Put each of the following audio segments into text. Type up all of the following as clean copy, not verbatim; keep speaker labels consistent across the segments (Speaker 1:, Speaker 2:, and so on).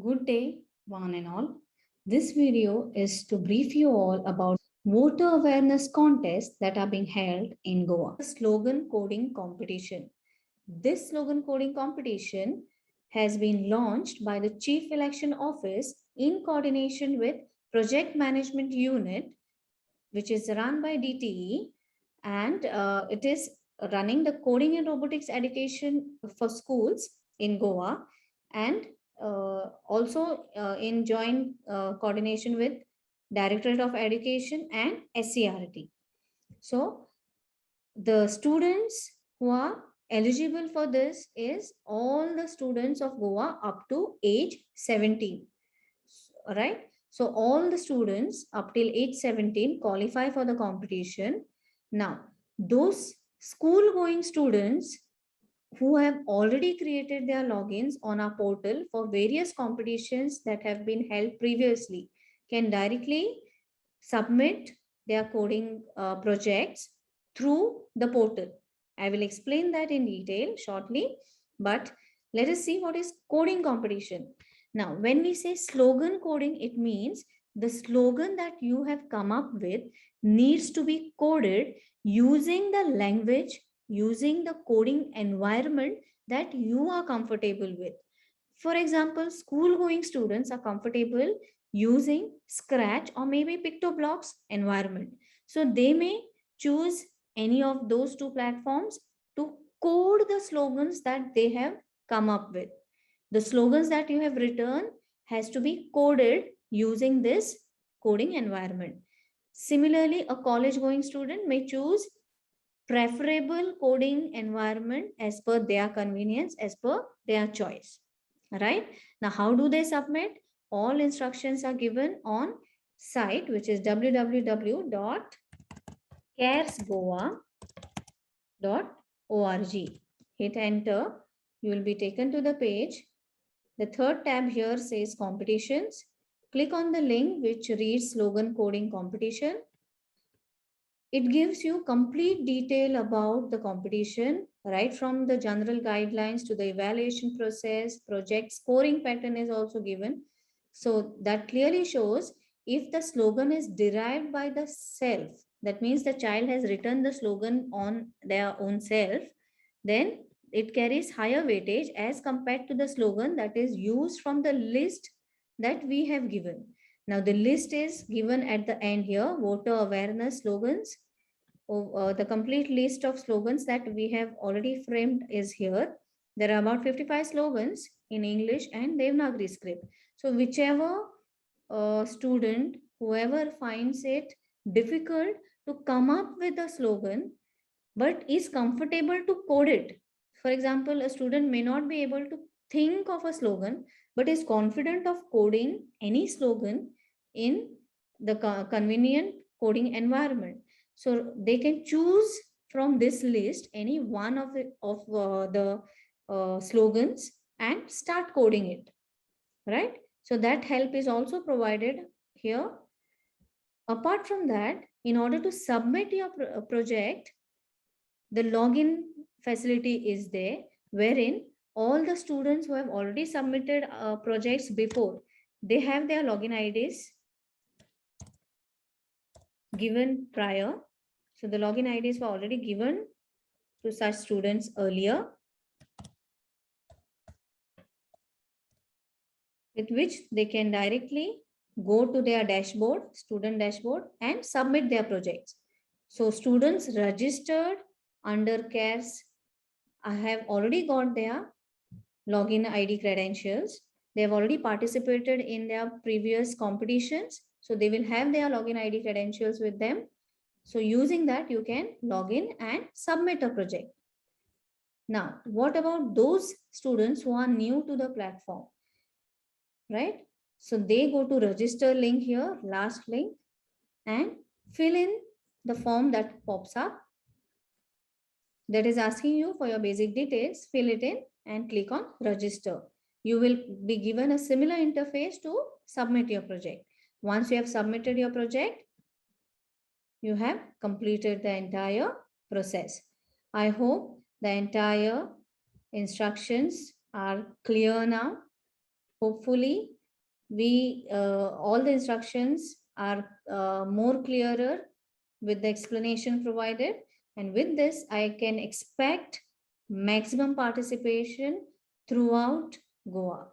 Speaker 1: Good day, one and all. This video is to brief you all about voter awareness contests that are being held in Goa. Slogan coding competition. This slogan coding competition has been launched by the Chief Election Office in coordination with Project Management Unit, which is run by DTE, and it is running the coding and robotics education for schools in Goa, and also in joint coordination with Directorate of Education and SCRT. So the students who are eligible for this is all the students of Goa up to age 17, right? So all the students up till age 17 qualify for the competition. Now, those school going students who have already created their logins on our portal for various competitions that have been held previously can directly submit their coding projects through the portal. I will explain that in detail shortly, but let us see what is coding competition. Now, when we say slogan coding, it means the slogan that you have come up with needs to be coded using the language, using the coding environment that you are comfortable with. For example, school going students are comfortable using Scratch or maybe PictoBlock's environment. So they may choose any of those two platforms to code the slogans that they have come up with. The slogans that you have written has to be coded using this coding environment. Similarly, a college going student may choose preferable coding environment as per their convenience, as per their choice. Right? Now, how do they submit? All instructions are given on site, which is www.caresgoa.org. Hit enter. You will be taken to the page. The third tab here says competitions. Click on the link which reads slogan coding competition. It gives you complete detail about the competition, right from the general guidelines to the evaluation process. Project scoring pattern is also given. So that clearly shows if the slogan is derived by the self, that means the child has written the slogan on their own self, then it carries higher weightage as compared to the slogan that is used from the list that we have given. Now the list is given at the end here, voter awareness slogans. The complete list of slogans that we have already framed is here. There are about 55 slogans in English and Devanagari script. So whichever student, whoever finds it difficult to come up with a slogan, but is comfortable to code it. For example, a student may not be able to think of a slogan, but is confident of coding any slogan in the convenient coding environment. So they can choose from this list any one of the slogans and start coding it, right? So that help is also provided here. Apart from that, in order to submit your project, the login facility is there, wherein all the students who have already submitted projects before, they have their login IDs given prior. So the login IDs were already given to such students earlier, with which they can directly go to their dashboard, student dashboard, and submit their projects. So students registered under CARES have already got their login ID credentials. They have already participated in their previous competitions. So they will have their login ID credentials with them. So using that, you can log in and submit a project. Now, what about those students who are new to the platform, right? So they go to register link here, last link, and fill in the form that pops up. That is asking you for your basic details, fill it in and click on register. You will be given a similar interface to submit your project. Once you have submitted your project, you have completed the entire process. I hope the entire instructions are clear now. Hopefully, we all the instructions are more clearer with the explanation provided, and with this I can expect maximum participation throughout Goa.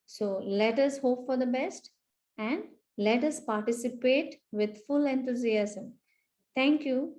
Speaker 1: So let us hope for the best and let us participate with full enthusiasm. Thank you.